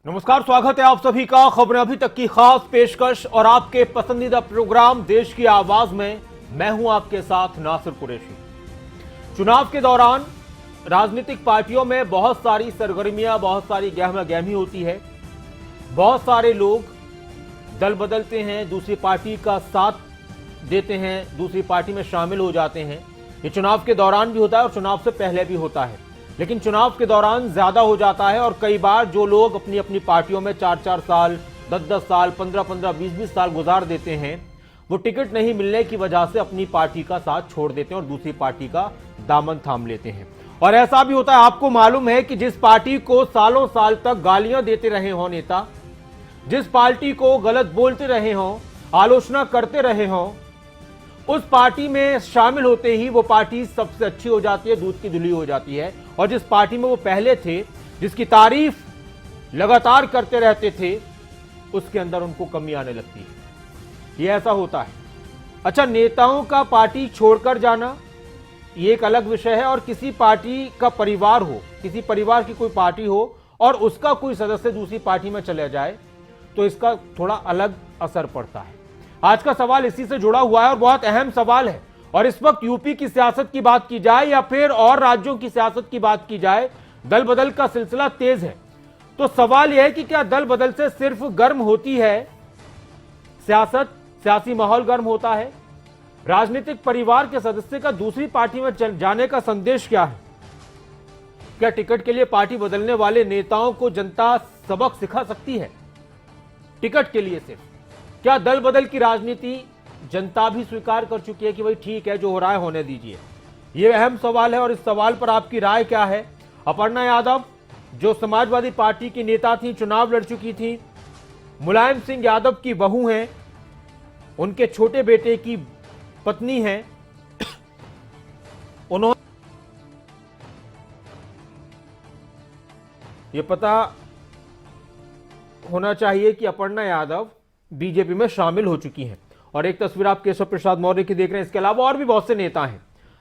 नमस्कार, स्वागत है आप सभी का खबरें अभी तक की खास पेशकश और आपके पसंदीदा प्रोग्राम देश की आवाज में मैं हूं आपके साथ नासिर कुरैशी। चुनाव के दौरान राजनीतिक पार्टियों में बहुत सारी सरगर्मियां, बहुत सारी गहमा गहमी होती है। बहुत सारे लोग दल बदलते हैं, दूसरी पार्टी का साथ देते हैं, दूसरी पार्टी में शामिल हो जाते हैं। ये चुनाव के दौरान भी होता है और चुनाव से पहले भी होता है, लेकिन चुनाव के दौरान ज्यादा हो जाता है। और कई बार जो लोग अपनी अपनी पार्टियों में 4-4 साल, 10-10 साल, 15-15, 20-20 साल गुजार देते हैं, वो टिकट नहीं मिलने की वजह से अपनी पार्टी का साथ छोड़ देते हैं और दूसरी पार्टी का दामन थाम लेते हैं। और ऐसा भी होता है, आपको मालूम है कि जिस पार्टी को सालों साल तक गालियां देते रहे हों नेता, जिस पार्टी को गलत बोलते रहे हों, आलोचना करते रहे हों, उस पार्टी में शामिल होते ही वो पार्टी सबसे अच्छी हो जाती है, दूध की धुली हो जाती है। और जिस पार्टी में वो पहले थे, जिसकी तारीफ लगातार करते रहते थे, उसके अंदर उनको कमी आने लगती है। ये ऐसा होता है। अच्छा, नेताओं का पार्टी छोड़कर जाना ये एक अलग विषय है, और किसी पार्टी का परिवार हो, किसी परिवार की कोई पार्टी हो और उसका कोई सदस्य दूसरी पार्टी में चले जाए तो इसका थोड़ा अलग असर पड़ता है। आज का सवाल इसी से जुड़ा हुआ है और बहुत अहम सवाल है। और इस वक्त यूपी की सियासत की बात की जाए या फिर और राज्यों की सियासत की बात की जाए, दल बदल का सिलसिला तेज है। तो सवाल यह है कि क्या दल बदल से सिर्फ गर्म होती है सियासत, सियासी माहौल गर्म होता है? राजनीतिक परिवार के सदस्य का दूसरी पार्टी में जाने का संदेश क्या है? क्या टिकट के लिए पार्टी बदलने वाले नेताओं को जनता सबक सिखा सकती है? टिकट के लिए सिर्फ क्या दल बदल की राजनीति जनता भी स्वीकार कर चुकी है कि भाई ठीक है, जो हो रहा है होने दीजिए? यह अहम सवाल है और इस सवाल पर आपकी राय क्या है? अपर्णा यादव जो समाजवादी पार्टी की नेता थी, चुनाव लड़ चुकी थी, मुलायम सिंह यादव की बहू हैं, उनके छोटे बेटे की पत्नी हैं, उन्होंने ये पता होना चाहिए कि अपर्णा यादव बीजेपी में शामिल हो चुकी हैं। और एक तस्वीर आप केशव प्रसाद मौर्य की देख रहे हैं। इसके अलावा और भी बहुत से नेता हैं।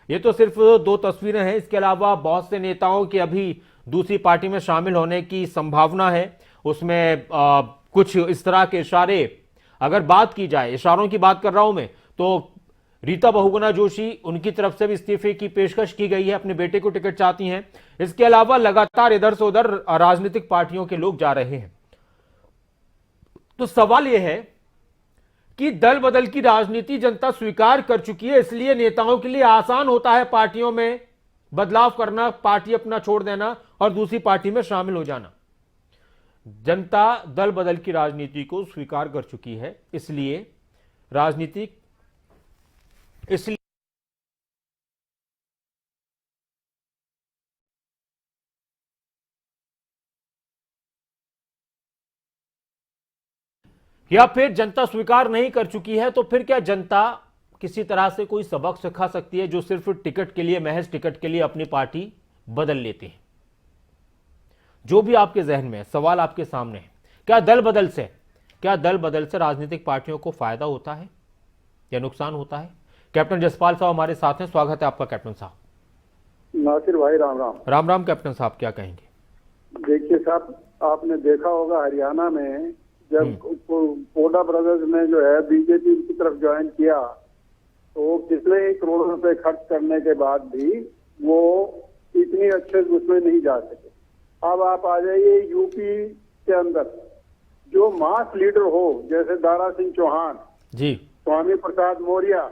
ये तो सिर्फ 2 तस्वीरें हैं, इसके अलावा बहुत से नेताओं के अभी दूसरी पार्टी में शामिल होने की संभावना है। उसमें कुछ इस तरह के इशारे, अगर बात की जाए, इशारों की बात कर रहा हूं मैं, तो रीता बहुगुणा जोशी, उनकी तरफ से भी इस्तीफे की पेशकश की गई है, अपने बेटे को टिकट चाहती हैं। इसके अलावा लगातार इधर से उधर राजनीतिक पार्टियों के लोग जा रहे हैं। तो सवाल यह है कि दल बदल की राजनीति जनता स्वीकार कर चुकी है, इसलिए नेताओं के लिए आसान होता है पार्टियों में बदलाव करना, पार्टी अपना छोड़ देना और दूसरी पार्टी में शामिल हो जाना। जनता दल बदल की राजनीति को स्वीकार कर चुकी है, इसलिए या फिर जनता स्वीकार नहीं कर चुकी है, तो फिर क्या जनता किसी तरह से कोई सबक सिखा सकती है जो सिर्फ टिकट के लिए, महज टिकट के लिए अपनी पार्टी बदल लेते हैं? जो भी आपके जहन में है, सवाल आपके सामने है। क्या दल बदल से राजनीतिक पार्टियों को फायदा होता है या नुकसान होता है? कैप्टन जसपाल साहब हमारे साथ हैं, स्वागत है आपका कैप्टन साहब। नासिर भाई राम राम। राम राम कैप्टन साहब, क्या कहेंगे? देखिए साहब, आपने देखा होगा हरियाणा में जब पोडा ब्रदर्स ने जो है बीजेपी की तरफ ज्वाइन किया, तो कितने ही करोड़ों रुपए खर्च करने के बाद भी वो इतनी अच्छे उसमें नहीं जा सके। अब आप आ जाइए यूपी के अंदर, जो मास लीडर हो जैसे दारा सिंह चौहान जी, स्वामी प्रसाद मौर्य,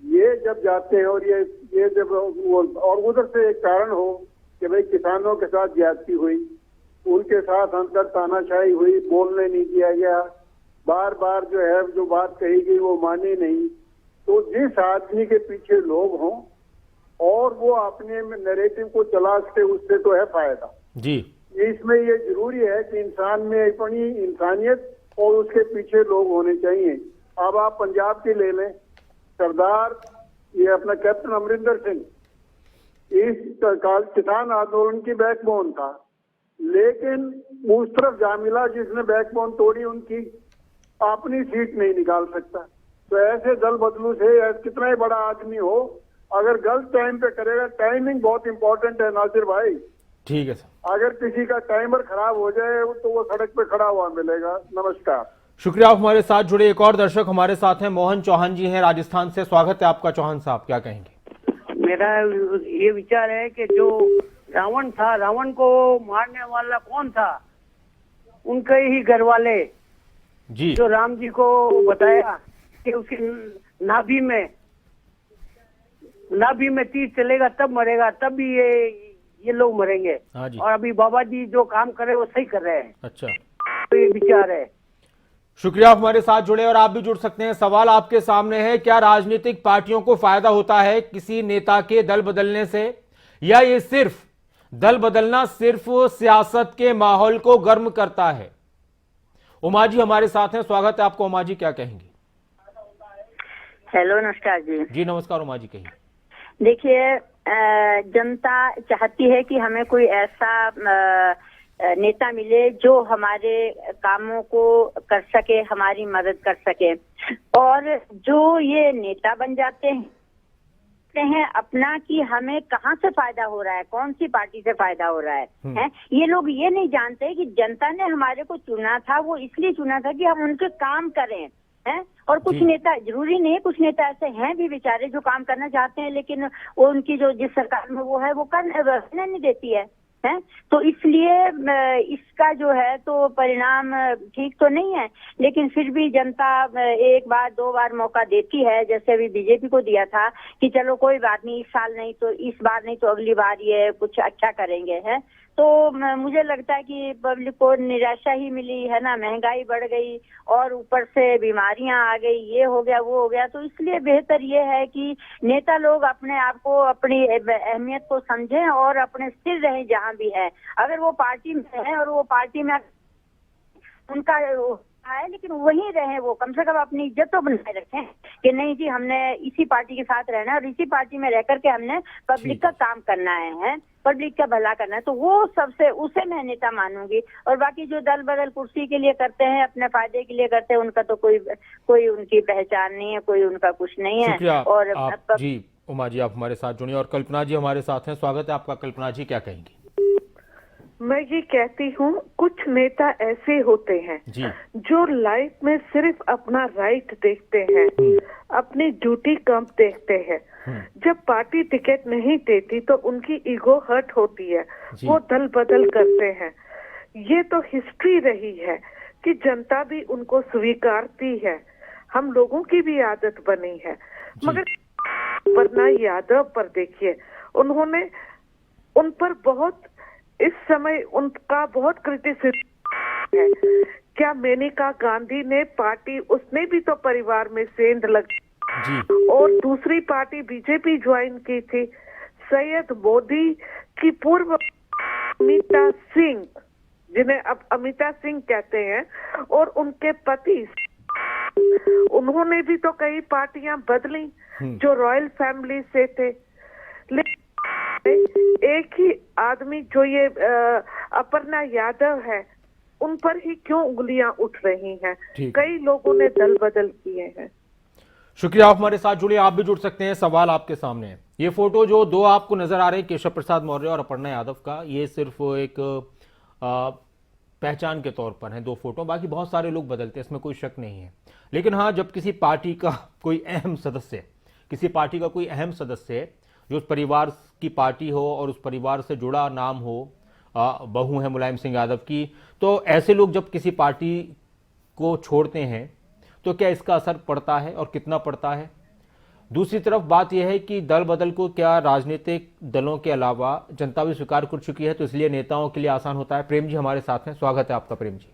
ये जब जाते हैं और ये जब और उधर से एक कारण हो कि भाई किसानों के साथ ज्यादती हुई, उनके साथ अंदर तानाशाही हुई, बोलने नहीं दिया गया, बार बार जो है जो बात कही गई वो मानी नहीं, तो जिस आदमी के पीछे लोग हों और वो अपने नैरेटिव को चला सके, उससे तो है फायदा जी। इसमें ये जरूरी है कि इंसान में अपनी इंसानियत और उसके पीछे लोग होने चाहिए। अब आप पंजाब की ले लें, सरदार ये अपना कैप्टन अमरिंदर सिंह इस किसान आंदोलन की बैकबोन था, लेकिन उस तरफ जामिला जिसने बैकबोन तोड़ी, उनकी अपनी सीट नहीं निकाल सकता। तो ऐसे दल बदलू से कितना ही बड़ा आदमी हो, अगर गलत टाइम पे करेगा, टाइमिंग बहुत इंपॉर्टेंट है नासिर भाई। ठीक है सर। अगर किसी का टाइमर खराब हो जाए तो वो सड़क पे खड़ा हुआ मिलेगा। नमस्कार। शुक्रिया, आप हमारे साथ जुड़े। एक और दर्शक हमारे साथ हैं, मोहन चौहान जी हैं राजस्थान से। स्वागत है आपका चौहान साहब, क्या कहेंगे? मेरा ये विचार है कि जो रावण था, रावण को मारने वाला कौन था? उनके ही घर वाले, जी जो राम जी को बताया कि उसकी नाभि में तीर चलेगा तब मरेगा, तब भी ये लोग मरेंगे। हाँ जी। और अभी बाबा जी जो काम कर रहे हैं वो सही कर रहे हैं। अच्छा, तो ये विचार है। शुक्रिया, आप हमारे साथ जुड़े और आप भी जुड़ सकते हैं। सवाल आपके सामने है, क्या राजनीतिक पार्टियों को फायदा होता है किसी नेता के दल बदलने से, या ये सिर्फ दल बदलना सिर्फ सियासत के माहौल को गर्म करता है? उमा जी हमारे साथ हैं, स्वागत है आपको। उमा जी, क्या कहेंगी? हेलो, नमस्कार जी। जी नमस्कार उमा जी, कहिए। देखिए, जनता चाहती है कि हमें कोई ऐसा नेता मिले जो हमारे कामों को कर सके, हमारी मदद कर सके। और जो ये नेता बन जाते हैं अपना कि हमें कहाँ से फायदा हो रहा है, कौन सी पार्टी से फायदा हो रहा है, ये लोग ये नहीं जानते कि जनता ने हमारे को चुना था, वो इसलिए चुना था कि हम उनके काम करें, हैं। और कुछ नेता, जरूरी नहीं है, कुछ नेता ऐसे हैं भी बेचारे जो काम करना चाहते हैं, लेकिन वो उनकी जो जिस सरकार में वो है वो करने नहीं देती है। तो इसलिए इसका जो है तो परिणाम ठीक तो नहीं है, लेकिन फिर भी जनता एक बार दो बार मौका देती है, जैसे अभी बीजेपी को दिया था कि चलो कोई बात नहीं, इस साल नहीं तो इस बार नहीं तो अगली बार ये कुछ अच्छा करेंगे, है। तो मुझे लगता है कि पब्लिक को निराशा ही मिली है ना, महंगाई बढ़ गई और ऊपर से बीमारियां आ गई, ये हो गया वो हो गया। तो इसलिए बेहतर ये है कि नेता लोग अपने आप को, अपनी अहमियत को समझें और अपने स्थिर रहें जहां भी है। अगर वो पार्टी में है और वो पार्टी में उनका है, लेकिन वहीं रहे, वो कम से कम अपनी इज्जत तो बनाए रखें कि नहीं जी हमने इसी पार्टी के साथ रहना है और इसी पार्टी में रह करके हमने पब्लिक का काम करना है, पब्लिक का भला करना है। तो वो सबसे, उसे मैं नेता मानूंगी। और बाकी जो दल बदल कुर्सी के लिए करते हैं, अपने फायदे के लिए करते हैं, उनका तो कोई उनकी पहचान नहीं है, कोई उनका कुछ नहीं है। और जी उमा जी, आप हमारे साथ जुड़िए। और कल्पना जी हमारे साथ हैं, स्वागत है आपका। कल्पना जी, क्या कहेंगी? मैं ये कहती हूँ, कुछ नेता ऐसे होते हैं जो लाइफ में सिर्फ अपना राइट देखते हैं, अपनी ड्यूटी कम देखते हैं। जब पार्टी टिकट नहीं देती तो उनकी ईगो हर्ट होती है, वो दल बदल करते हैं। ये तो हिस्ट्री रही है कि जनता भी उनको स्वीकारती है, हम लोगों की भी आदत बनी है। मगर वरना यादव पर देखिए, उन्होंने उन पर बहुत, इस समय उनका बहुत क्रिटिसिज्म है। क्या मेनका गांधी ने पार्टी, उसने भी तो परिवार में सेंध लगी और दूसरी पार्टी बीजेपी ज्वाइन की थी। सैयद मोदी की पूर्व अमिता सिंह, जिन्हें अब अमिता सिंह कहते हैं, और उनके पति, उन्होंने भी तो कई पार्टियां बदली जो रॉयल फैमिली से थे। लेकिन एक ही आदमी जो ये अपर्णा यादव है, उन पर ही क्यों उंगलियां उठ रही हैं? कई लोगों ने दल बदल किए हैं। शुक्रिया, आप हमारे साथ जुड़े। आप भी जुड़ सकते हैं, सवाल आपके सामने है। ये फोटो जो दो आपको नजर आ रहे हैं, केशव प्रसाद मौर्य और अपर्णा यादव का, ये सिर्फ एक पहचान के तौर पर हैं दो फोटो, बाकी बहुत सारे लोग बदलते हैं, इसमें कोई शक नहीं है। लेकिन हाँ, जब किसी पार्टी का कोई अहम सदस्य, जो उस परिवार की पार्टी हो और उस परिवार से जुड़ा नाम हो, बहू है मुलायम सिंह यादव की, तो ऐसे लोग जब किसी पार्टी को छोड़ते हैं तो क्या इसका असर पड़ता है और कितना पड़ता है? दूसरी तरफ बात यह है कि दल बदल को क्या राजनीतिक दलों के अलावा जनता भी स्वीकार कर चुकी है, तो इसलिए नेताओं के लिए आसान होता है। प्रेम जी हमारे साथ हैं, स्वागत है आपका। प्रेम जी,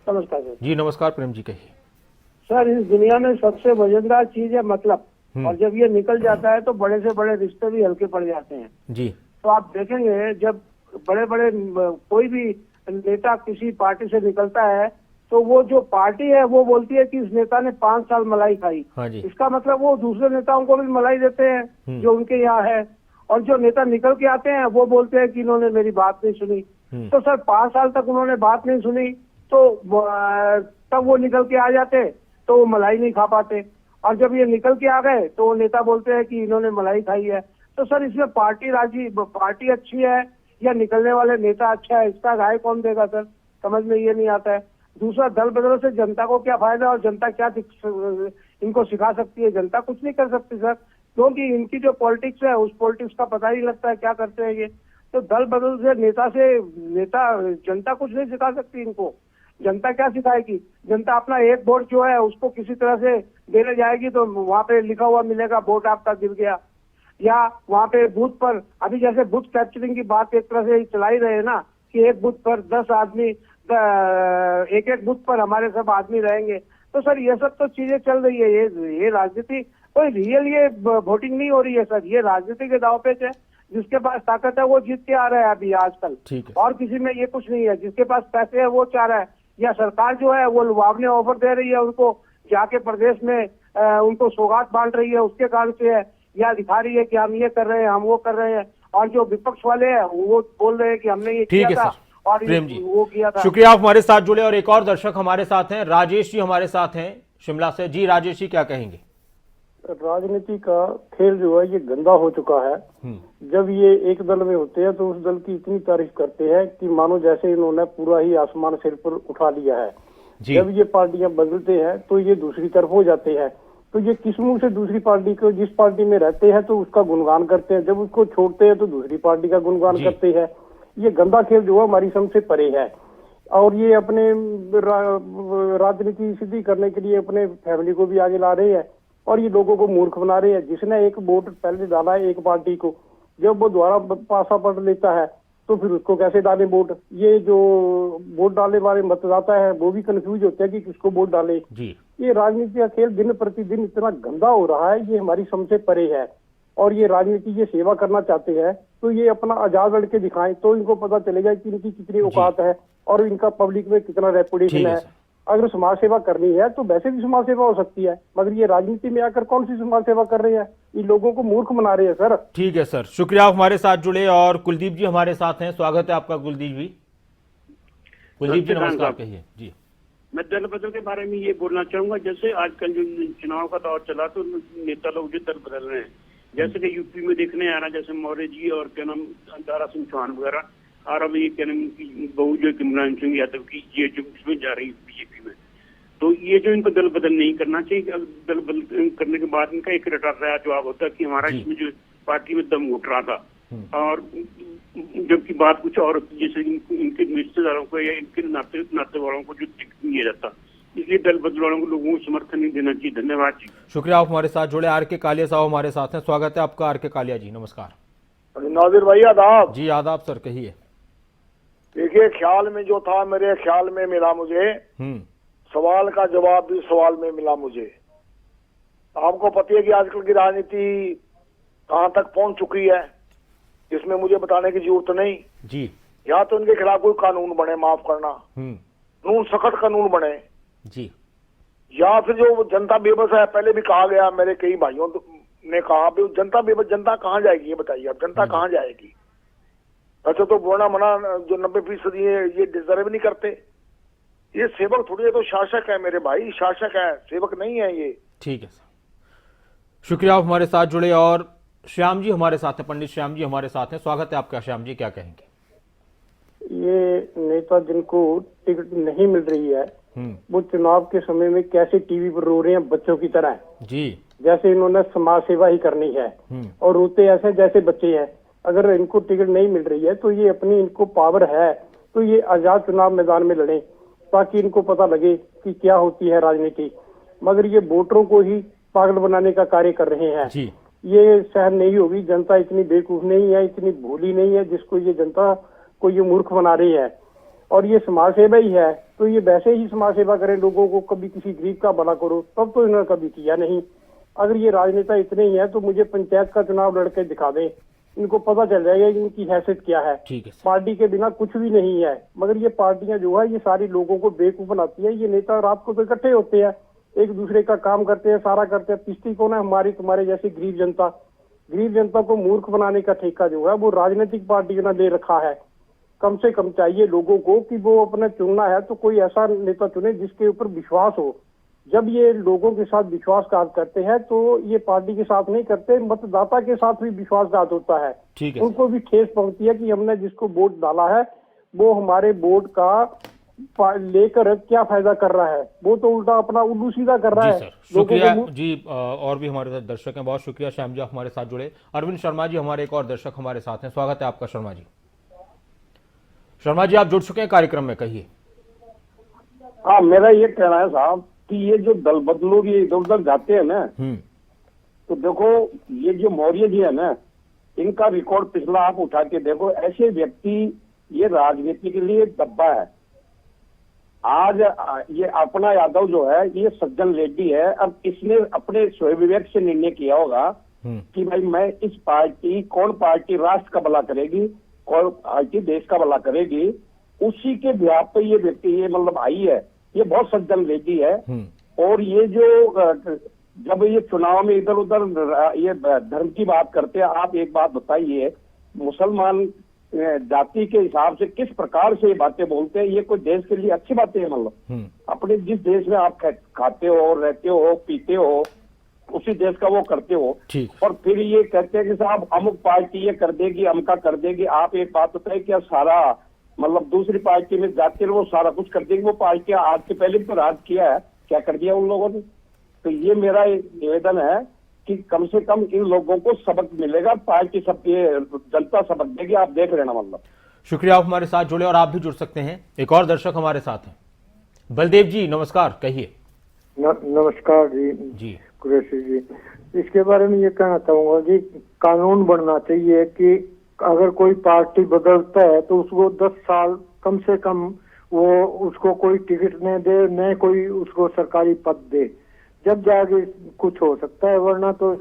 नमस्कार सर। जी नमस्कार। प्रेम जी, कहिए। सर, इस दुनिया में सबसे वजनदार चीज है मतलब, और जब ये निकल जाता है तो बड़े से बड़े रिश्ते भी हल्के पड़ जाते हैं जी। तो आप देखेंगे, जब बड़े बड़े कोई भी नेता किसी पार्टी से निकलता है तो वो जो पार्टी है वो बोलती है कि इस नेता ने 5 साल मलाई खाई। हाँ जी। इसका मतलब वो दूसरे नेताओं को भी मलाई देते हैं जो उनके यहाँ है, और जो नेता निकल के आते हैं वो बोलते हैं कि इन्होंने मेरी बात नहीं सुनी। तो सर, 5 साल तक उन्होंने बात नहीं सुनी तो तब वो निकल के आ जाते तो वो मलाई नहीं खा पाते, और जब ये निकल के आ गए तो वो नेता बोलते हैं कि इन्होंने मलाई खाई है। तो सर, इसमें पार्टी अच्छी है या निकलने वाले नेता अच्छा है, इसका राय कौन देगा सर? समझ में ये नहीं आता है। दूसरा, दल बदल से जनता को क्या फायदा और जनता क्या इनको सिखा सकती है? जनता कुछ नहीं कर सकती सर, क्योंकि इनकी जो पॉलिटिक्स है उस पॉलिटिक्स का पता ही लगता है क्या करते हैं ये। तो दल बदल से नेता जनता कुछ नहीं सिखा सकती इनको। जनता क्या सिखाएगी? जनता अपना एक वोट जो है उसको किसी तरह से देने जाएगी तो वहां पे लिखा हुआ मिलेगा वोट आपका गिर गया, या वहां पे बूथ पर अभी जैसे बूथ कैप्चरिंग की बात एक तरह से चला ही रहे हैं ना कि एक बूथ पर 10 आदमी, एक बूथ पर हमारे सब आदमी रहेंगे। तो सर ये सब तो चीजें चल रही है, ये राजनीति कोई रियल ये वोटिंग नहीं हो रही है सर, ये राजनीति के दाव पे है। जिसके पास ताकत है वो जीत के आ रहा है अभी आजकल, और किसी में ये कुछ नहीं है। जिसके पास पैसे है वो चाह रहा है, या सरकार जो है वो लुभावने ऑफर दे रही है उनको, जाके प्रदेश में उनको सौगात बांट रही है, उसके कारण से है, या दिखा रही है कि हम ये कर रहे हैं, हम वो कर रहे हैं। और जो विपक्ष वाले हैं वो बोल रहे हैं कि हमने ये किया था और वो किया था। शुक्रिया, आप हमारे साथ जुड़े। और एक और दर्शक हमारे साथ हैं, राजेश जी हमारे साथ हैं शिमला से। जी राजेश जी, क्या कहेंगे? राजनीति का खेल जो है ये गंदा हो चुका है। जब ये एक दल में होते हैं तो उस दल की इतनी तारीफ करते हैं कि मानो जैसे इन्होंने पूरा ही आसमान सिर पर उठा लिया है। जब ये पार्टियां बदलते हैं तो ये दूसरी तरफ हो जाते हैं। तो ये किस मुंह से दूसरी पार्टी को, जिस पार्टी में रहते हैं तो उसका गुणगान करते हैं, जब उसको छोड़ते हैं तो दूसरी पार्टी का गुणगान करते हैं। ये गंदा खेल जो है हमारी समझ से परे है। और ये अपने राजनीति सीधी करने के लिए अपने फैमिली को भी आगे ला रहे हैं और ये लोगों को मूर्ख बना रहे हैं। जिसने एक वोट पहले डाला है एक पार्टी को, जब वो दोबारा पासा पड़ लेता है तो फिर उसको कैसे डाले वोट? ये जो वोट डालने वाले मतदाता है वो भी कंफ्यूज होते हैं कि किसको वोट डाले जी। ये राजनीति का खेल दिन प्रतिदिन इतना गंदा हो रहा है, ये हमारी समझ से परे है। और ये राजनीति ये सेवा करना चाहते हैं तो ये अपना आजाद लड़के दिखाएं तो इनको पता चलेगा कि इनकी कितनी औकात है और इनका पब्लिक में कितना रेपुटेशन है। अगर समाज सेवा करनी है तो वैसे भी समाज सेवा हो सकती है, मगर ये राजनीति में आकर कौन सी समाज सेवा कर रहे हैं? ये लोगों को मूर्ख बना रहे हैं सर। ठीक है सर, शुक्रिया, आप हमारे साथ जुड़े। और कुलदीप जी हमारे साथ हैं, स्वागत है आपका कुलदीप जी। कुलदीप जी नमस्कार, कहिए जी। मैं दल बदल के बारे में ये बोलना चाहूंगा, जैसे आजकल जो चुनाव का दौर चला तो नेता लोग जो दल बदल रहे हैं, जैसे कि यूपी में देखने आ रहा, जैसे मौर्य जी और क्या नाम दारा सिंह चौहान वगैरह, और अब ये क्या नाम की बहू जो इमरान सिंह यादव की ये जो इसमें जा रही है बीजेपी में, तो ये जो इनको दल बदल नहीं करना चाहिए। दल बदल करने के बाद इनका एक रटा रहा जवाब होता है कि हमारा इसमें जो पार्टी में दम घुट रहा था, और जबकि बात कुछ और, जैसे इनके रिश्तेदारों को या इनके नाते वालों को जो टिकट नहीं जाता, इसलिए दल बदल वालों को लोगों को समर्थन नहीं देना चाहिए। धन्यवाद जी। शुक्रिया, आप हमारे साथ जुड़े। आर के कालिया साहब हमारे साथ हैं, स्वागत है आपका। आर के कालिया जी नमस्कार। नाजिर भाई आदाब जी। आदाब सर, कहिए। देखिए, ख्याल में जो था मेरे ख्याल में मिला मुझे, सवाल का जवाब भी सवाल में मिला मुझे। आपको पता है कि आजकल की राजनीति कहां तक पहुंच चुकी है, इसमें मुझे बताने की जरूरत नहीं जी। या तो इनके खिलाफ कोई कानून बने, माफ करना, नून सख्त कानून बने जी, या फिर जो जनता बेबस है, पहले भी कहा गया, मेरे कई भाइयों ने कहा भी जनता बेबस, जनता कहाँ जाएगी ये बताइए, अब जनता कहाँ जाएगी? अच्छा, तो बोलना मना जो 90% ये डिजर्व नहीं करते। ये सेवक थोड़ी है, तो शासक है मेरे भाई, शासक है, सेवक नहीं है ये। ठीक है सर, शुक्रिया, आप हमारे साथ जुड़े। और श्याम जी हमारे साथ हैं, पंडित श्याम जी हमारे साथ हैं, स्वागत है आपका। श्याम जी क्या कहेंगे? ये नेता जिनको टिकट नहीं मिल रही है वो चुनाव के समय में कैसे टीवी पर रो रहे हैं बच्चों की तरह जी, जैसे इन्होंने समाज सेवा ही करनी है और रोते ऐसे जैसे बच्चे हैं। अगर इनको टिकट नहीं मिल रही है तो ये अपनी, इनको पावर है तो ये आजाद चुनाव मैदान में लड़े ताकि इनको पता लगे कि क्या होती है राजनीति। मगर ये वोटरों को ही पागल बनाने का कार्य कर रहे हैं जी। ये सहन नहीं होगी। जनता इतनी बेवकूफ नहीं है, इतनी भोली नहीं है जिसको ये जनता को ये मूर्ख बना रही है। और ये समाज सेवा ही है तो ये वैसे ही समाज सेवा करें, लोगों को कभी किसी गरीब का भला करो, तब तो इन्होंने कभी किया नहीं। अगर ये राजनेता इतने ही है तो मुझे पंचायत का चुनाव लड़के दिखा दें, इनको पता चल जाएगा इनकी हैसियत क्या है। पार्टी के बिना कुछ भी नहीं है। मगर ये पार्टियां जो है ये सारी लोगों को बेवकूफ बनाती है। ये नेता रात को तो इकट्ठे होते हैं, एक दूसरे का काम करते हैं, सारा करते हैं। पिछती कौन है? हमारी तुम्हारे जैसी गरीब जनता। गरीब जनता को मूर्ख बनाने का ठेका जो है वो राजनीतिक पार्टियों ने ले रखा है। कम से कम चाहिए लोगों को कि वो अपने चुनना है तो कोई ऐसा नेता चुने जिसके ऊपर विश्वास हो, जब ये लोगों के साथ विश्वासघात करते हैं तो ये पार्टी के साथ नहीं करते, मतदाता के साथ भी विश्वासघात होता है। ठीक है, उनको भी ठेस पहुंचती है कि हमने जिसको वोट डाला है वो हमारे वोट का लेकर क्या फायदा कर रहा है, वो तो उल्टा अपना उल्लू सीधा कर रहा जी है। सर, शुक्रिया जी। और भी हमारे साथ दर्शक हैं, बहुत शुक्रिया श्याम जी हमारे साथ जुड़े। अरविंद शर्मा जी हमारे एक और दर्शक हमारे साथ हैं, स्वागत है आपका शर्मा जी। शर्मा जी आप जुड़ चुके हैं कार्यक्रम में, कहिए। हाँ, मेरा ये कहना है साहब कि ये जो दल बदलों ये इधर उधर जाते हैं ना, तो देखो ये जो मौर्य जी है ना, इनका रिकॉर्ड पिछला आप उठा के देखो। ऐसे व्यक्ति ये राजनीति के लिए डब्बा है। आज ये अपना यादव जो है ये सज्जन रेड्डी है। अब इसने अपने स्वयं विवेक से निर्णय किया होगा कि भाई मैं इस पार्टी, कौन पार्टी राष्ट्र का भला करेगी, कौन पार्टी देश का भला करेगी, उसी के बिहार पे ये व्यक्ति ये मतलब आई है। ये बहुत सज्जन रेड्डी है। और ये जो जब ये चुनाव में इधर उधर ये धर्म की बात करते हैं, आप एक बात बताइए, मुसलमान जाति के हिसाब से किस प्रकार से ये बातें बोलते हैं? ये कोई देश के लिए अच्छी बातें है? मतलब अपने जिस देश में आप खाते हो, रहते हो, पीते हो, उसी देश का वो करते हो, और फिर ये कहते हैं कि साहब अमुक पार्टी ये कर देगी, अमका कर देगी। आप एक बात बताइए, क्या सारा मतलब दूसरी पार्टी में जाते वो सारा कुछ कर देगी? वो पार्टी आज के पहले भी तो राज किया है, क्या कर दिया उन लोगों ने? तो ये मेरा एक निवेदन है कि कम से कम इन लोगों को सबक मिलेगा, पार्टी सब ये जनता सबक देगी, आप देख लेना। मतलब शुक्रिया आप हमारे साथ जुड़े, और आप भी जुड़ सकते हैं। एक और दर्शक हमारे साथ हैं, बलदेव जी नमस्कार, कहिए। नमस्कार जी कुरैशी जी। इसके बारे में ये कहना चाहूंगा कि कानून बनना चाहिए कि अगर कोई पार्टी बदलता है तो उसको 10 साल कम से कम वो उसको कोई टिकट न दे, न कोई उसको सरकारी पद दे, जब जाके कुछ हो सकता है। वरना तो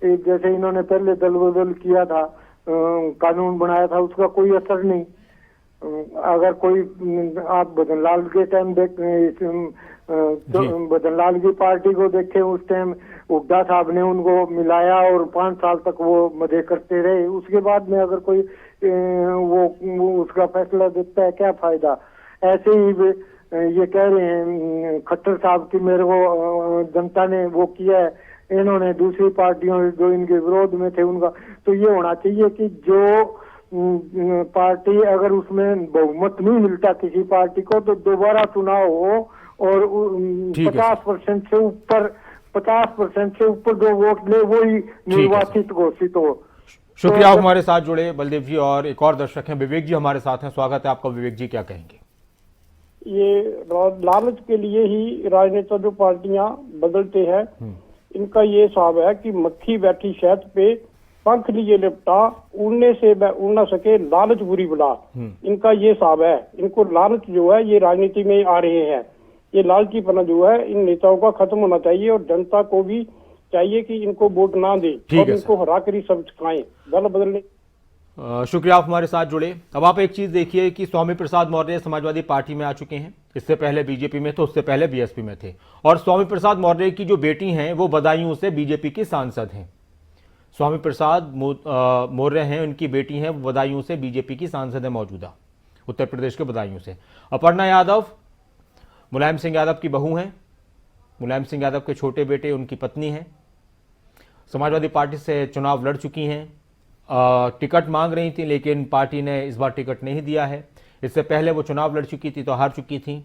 जैसे इन्होंने पहले दल बदल किया था, कानून बनाया था, उसका कोई असर नहीं। अगर कोई आप बदनलाल के टाइम तो बदनलाल की पार्टी को देखें, उस टाइम हुड्डा साहब ने उनको मिलाया और 5 साल तक वो मजे करते रहे। उसके बाद में अगर कोई वो उसका फैसला देता है, क्या फायदा? ऐसे ही ये कह रहे हैं खट्टर साहब की मेरे को जनता ने वो किया है, इन्होंने दूसरी पार्टियों जो इनके विरोध में थे उनका। तो ये होना चाहिए कि जो पार्टी अगर उसमें बहुमत नहीं मिलता किसी पार्टी को, तो दोबारा चुनाव हो और 50% से ऊपर 50% से ऊपर जो वोट ले वही निर्वाचित घोषित हो। शुक्रिया आप हमारे साथ जुड़े बलदेव जी। और एक और दर्शक हैं, विवेक जी हमारे साथ हैं, स्वागत है आपका। विवेक जी क्या कहेंगे? ये लालच के लिए ही राजनेता जो पार्टियां बदलते हैं, इनका ये हिसाब है कि मक्खी बैठी शहद पे पंख लिए लिपटा, उड़ने से उड़ ना सके लालच बुरी बुला। इनका ये हिसाब है। इनको लालच जो है ये राजनीति में आ रहे हैं। ये लालचीपना जो है इन नेताओं का खत्म होना चाहिए, और जनता को भी चाहिए कि इनको वोट ना दे और इनको हरा कर ही सब खाएं, दल बदलने। शुक्रिया आप हमारे साथ जुड़े। अब आप एक चीज देखिए कि स्वामी प्रसाद मौर्य समाजवादी पार्टी में आ चुके हैं, इससे पहले बीजेपी में थे, उससे पहले बीएसपी में थे। और स्वामी प्रसाद मौर्य की जो बेटी हैं वो बदायूं से बीजेपी की सांसद हैं। स्वामी प्रसाद मौर्य हैं, उनकी बेटी हैं, वो बदायूं से बीजेपी की सांसद है मौजूदा, उत्तर प्रदेश के बदायूं से। अपर्णा यादव मुलायम सिंह यादव की बहू हैं, मुलायम सिंह यादव के छोटे बेटे उनकी पत्नी हैं, समाजवादी पार्टी से चुनाव लड़ चुकी हैं, टिकट मांग रही थी लेकिन पार्टी ने इस बार टिकट नहीं दिया है। इससे पहले वो चुनाव लड़ चुकी थी तो हार चुकी थी।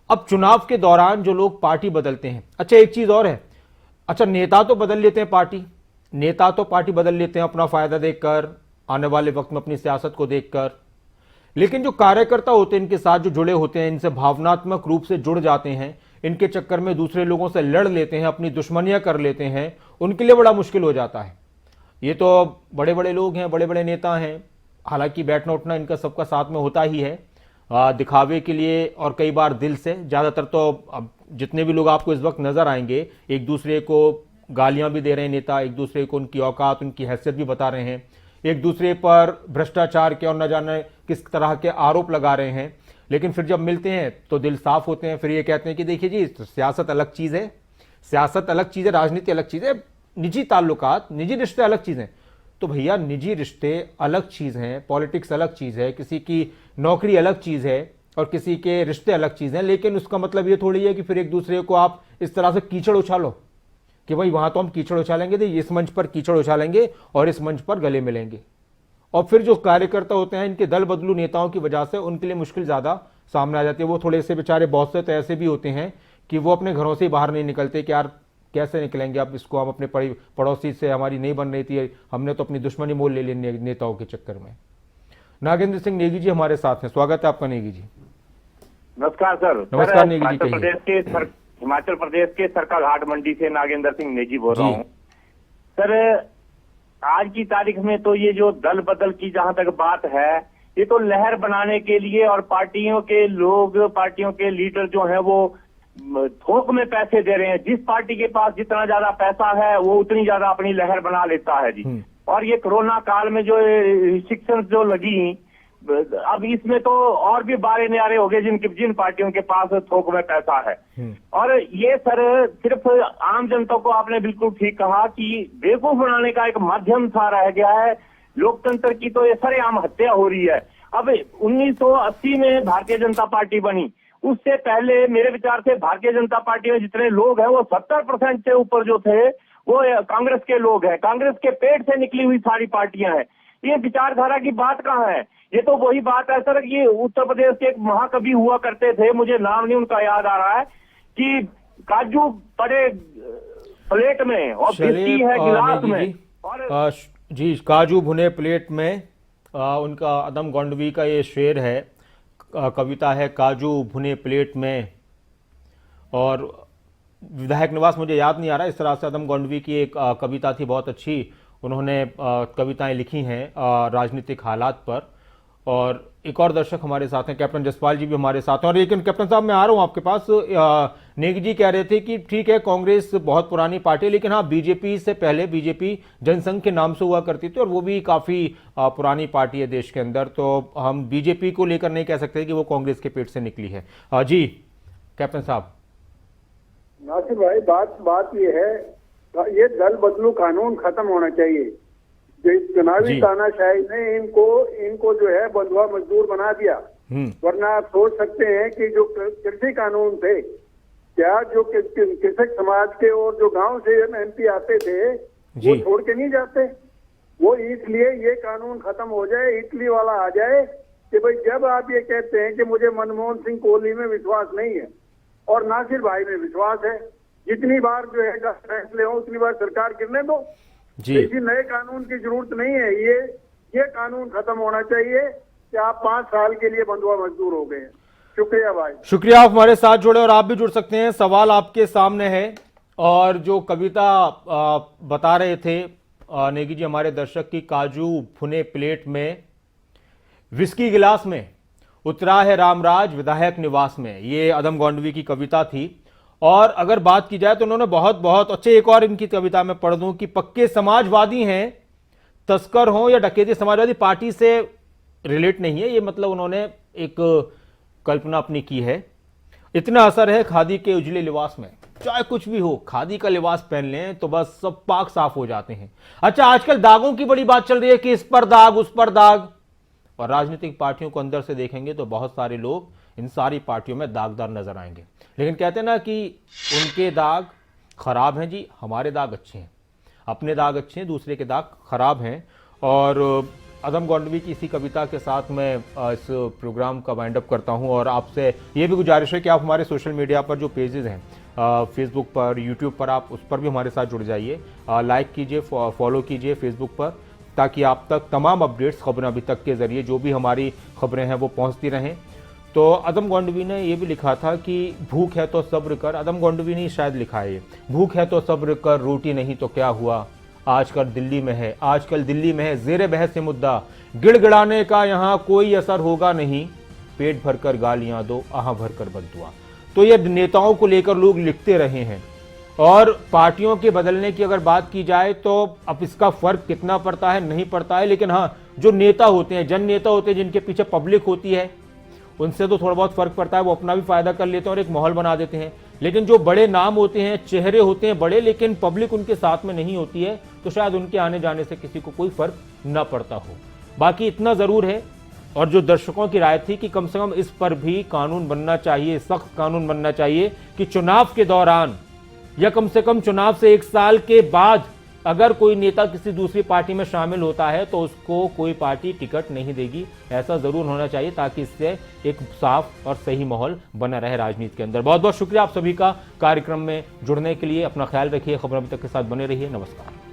अब चुनाव के दौरान जो लोग पार्टी बदलते हैं, अच्छा एक चीज और है, अच्छा नेता तो बदल लेते हैं, नेता तो पार्टी बदल लेते हैं अपना फायदा देखकर, आने वाले वक्त में अपनी सियासत को देखकर, लेकिन जो कार्यकर्ता होते हैं इनके साथ जो जुड़े होते हैं, इनसे भावनात्मक रूप से जुड़ जाते हैं, इनके चक्कर में दूसरे लोगों से लड़ लेते हैं, अपनी दुश्मनियां कर लेते हैं, उनके लिए बड़ा मुश्किल हो जाता है। ये तो बड़े बड़े लोग हैं, बड़े बड़े नेता हैं, हालांकि बैठना उठना इनका सबका साथ में होता ही है, दिखावे के लिए और कई बार दिल से। ज़्यादातर तो अब जितने भी लोग आपको इस वक्त नजर आएंगे एक दूसरे को गालियां भी दे रहे हैं नेता, एक दूसरे को उनकी औकात उनकी हैसियत भी बता रहे हैं, एक दूसरे पर भ्रष्टाचार के और न जाने किस तरह के आरोप लगा रहे हैं, लेकिन फिर जब मिलते हैं तो दिल साफ होते हैं। फिर ये कहते हैं कि देखिए जी सियासत अलग चीज़ है, सियासत अलग चीज़ है, राजनीति अलग चीज़ है, निजी ताल्लुकात निजी रिश्ते अलग चीज़ हैं। तो भैया निजी रिश्ते अलग चीज़ हैं, पॉलिटिक्स अलग चीज़ है, किसी की नौकरी अलग चीज़ है, और किसी के रिश्ते अलग चीज़ें, लेकिन उसका मतलब ये थोड़ी है कि फिर एक दूसरे को आप इस तरह से कीचड़ उछालो कि भाई वहाँ तो हम कीचड़ उछालेंगे, तो इस मंच पर कीचड़ उछालेंगे और इस मंच पर गले मिलेंगे। और फिर जो कार्यकर्ता होते हैं इनके दल बदलू नेताओं की वजह से उनके लिए मुश्किल ज़्यादा सामने आ जाती है। वो थोड़े से बेचारे बहुत से तो ऐसे भी होते हैं कि वो अपने घरों से ही बाहर नहीं निकलते कि यार कैसे निकलेंगे, अब इसको हम अपने पड़ोसी से हमारी नहीं बन रही थी, हमने तो अपनी दुश्मनी मोल ले ली नेताओं के चक्कर में। नागेंद्र सिंह नेगी जी हमारे साथ हैं, स्वागत है आपका नेगी जी। नमस्कार सर। नमस्कार नेगी जी। हिमाचल प्रदेश के सरकाघाट मंडी से नागेंद्र सिंह नेगी बोल रहा हूँ सर। आज की तारीख में तो ये जो दल बदल की जहां तक बात है, ये तो लहर बनाने के लिए और पार्टियों के लोग, पार्टियों के लीडर जो है वो थोक में पैसे दे रहे हैं। जिस पार्टी के पास जितना ज्यादा पैसा है वो उतनी ज्यादा अपनी लहर बना लेता है जी। और ये कोरोना काल में जो रिस्ट्रिक्शंस जो लगी, अब इसमें तो और भी बारे न्यारे हो गए जिन पार्टियों के पास थोक में पैसा है। और ये सर सिर्फ आम जनता को आपने बिल्कुल ठीक कहा कि बेवकूफ बनाने का एक माध्यम सा रह गया है। लोकतंत्र की तो ये सरेआम हत्या हो रही है। अब 1980 में भारतीय जनता पार्टी बनी, उससे पहले मेरे विचार से भारतीय जनता पार्टी में जितने लोग हैं वो 70% से ऊपर जो थे वो कांग्रेस के लोग हैं। कांग्रेस के पेट से निकली हुई सारी पार्टियां हैं। ये विचारधारा की बात कहाँ है? ये तो वही बात है सर, ये उत्तर प्रदेश के एक महाकवि हुआ करते थे, मुझे नाम नहीं उनका याद आ रहा है, कि काजू पड़े प्लेट में और बिस्की है गिलास में। और जी काजू भुने प्लेट में, उनका अदम गोंडवी का ये शेर है, कविता है काजू भुने प्लेट में। और विधायक निवास मुझे याद नहीं आ रहा, इस तरह से अदम गोंडवी की एक कविता थी, बहुत अच्छी उन्होंने कविताएं लिखी हैं राजनीतिक हालात पर। और एक और दर्शक हमारे साथ हैं, कैप्टन जसपाल जी भी हमारे साथ हैं। और लेकिन कैप्टन साहब मैं आ रहा हूं आपके पास। नेगी जी कह रहे थे कि ठीक है कांग्रेस बहुत पुरानी पार्टी है, लेकिन हाँ बीजेपी से पहले बीजेपी जनसंघ के नाम से हुआ करती थी और वो भी काफ़ी पुरानी पार्टी है देश के अंदर। तो हम बीजेपी को लेकर नहीं कह सकते कि वो कांग्रेस के पेट से निकली है। जी कैप्टन साहब। नासिर भाई बात ये है, ये दल बदलू कानून खत्म होना चाहिए। जो चुनावी तानाशाही ने इनको जो है बंधुआ मजदूर बना दिया। वरना आप सोच सकते हैं कि जो कृषि कानून थे, क्या जो कृषक समाज के और जो गांव से एमपी आते थे वो छोड़ के नहीं जाते। वो इसलिए ये कानून खत्म हो जाए, इटली वाला आ जाए कि भाई जब आप ये कहते हैं कि मुझे मनमोहन सिंह कोहली में विश्वास नहीं है और नासिर भाई में विश्वास है, जितनी बार जो है फैसले हो उतनी बार सरकार गिरने दो। किसी नए कानून की जरूरत नहीं है। ये कानून खत्म होना चाहिए कि आप 5 साल के लिए बंधुआ मजदूर हो गए हैं। शुक्रिया भाई। शुक्रिया, आप हमारे साथ जुड़े और आप भी जुड़ सकते हैं। सवाल आपके सामने है। और जो कविता बता रहे थे नेगी जी हमारे दर्शक की, काजू भुने प्लेट में विस्की गिलास में उतरा है रामराज विधायक निवास में, ये अदम गोंडवी की कविता थी। और अगर बात की जाए तो उन्होंने बहुत अच्छे, एक और इनकी कविता में पढ़ दूं कि पक्के समाजवादी हैं, तस्कर हों या डकैती, समाजवादी पार्टी से रिलेट नहीं है ये, मतलब उन्होंने एक कल्पना अपनी की है। इतना असर है खादी के उजले लिबास में, चाहे कुछ भी हो खादी का लिबास पहन लें तो बस सब पाक साफ हो जाते हैं। अच्छा, आजकल दागों की बड़ी बात चल रही है कि इस पर दाग उस पर दाग, और राजनीतिक पार्टियों को अंदर से देखेंगे तो बहुत सारे लोग इन सारी पार्टियों में दागदार नजर आएंगे। लेकिन कहते हैं ना कि उनके दाग खराब हैं जी, हमारे दाग अच्छे हैं, अपने दाग अच्छे हैं, दूसरे के दाग खराब हैं। और अदम गोंडवी की इसी कविता के साथ मैं इस प्रोग्राम का वाइंड अप करता हूं। और आपसे ये भी गुजारिश है कि आप हमारे सोशल मीडिया पर जो पेजेस हैं, फेसबुक पर, यूट्यूब पर, आप उस पर भी हमारे साथ जुड़ जाइए, लाइक कीजिए, फॉलो कीजिए फेसबुक पर, ताकि आप तक तमाम अपडेट्स खबरें अभी तक के ज़रिए जो भी हमारी खबरें हैं वो पहुंचती रहें। तो अदम गोंडवी ने ये भी लिखा था कि भूख है तो सब्र कर, अदम गोंडवी ने शायद लिखा है, भूख है तो सब्र कर, रोटी नहीं तो क्या हुआ, आजकल दिल्ली में है, आजकल दिल्ली में है ज़ेरे बहस से मुद्दा, गिड़गिड़ाने का यहाँ कोई असर होगा नहीं, पेट भरकर गालियाँ दो, आह भरकर बद्दुआ। तो ये नेताओं को लेकर लोग लिखते रहे हैं। और पार्टियों के बदलने की अगर बात की जाए तो अब इसका फर्क कितना पड़ता है नहीं पड़ता है, लेकिन हाँ जो नेता होते हैं, जन नेता होते हैं, जिनके पीछे पब्लिक होती है, उनसे तो थोड़ा बहुत फर्क पड़ता है, वो अपना भी फायदा कर लेते हैं और एक माहौल बना देते हैं। लेकिन जो बड़े नाम होते हैं, चेहरे होते हैं बड़े, लेकिन पब्लिक उनके साथ में नहीं होती है, तो शायद उनके आने जाने से किसी को कोई फर्क न पड़ता हो। बाकी इतना जरूर है, और जो दर्शकों की राय थी कि कम से कम इस पर भी कानून बनना चाहिए, सख्त कानून बनना चाहिए कि चुनाव के दौरान या कम से कम चुनाव से 1 साल के बाद अगर कोई नेता किसी दूसरी पार्टी में शामिल होता है तो उसको कोई पार्टी टिकट नहीं देगी। ऐसा जरूर होना चाहिए ताकि इससे एक साफ और सही माहौल बना रहे राजनीति के अंदर। बहुत बहुत शुक्रिया आप सभी का कार्यक्रम में जुड़ने के लिए। अपना ख्याल रखिए। खबर अभी तक के साथ बने रहिए। नमस्कार।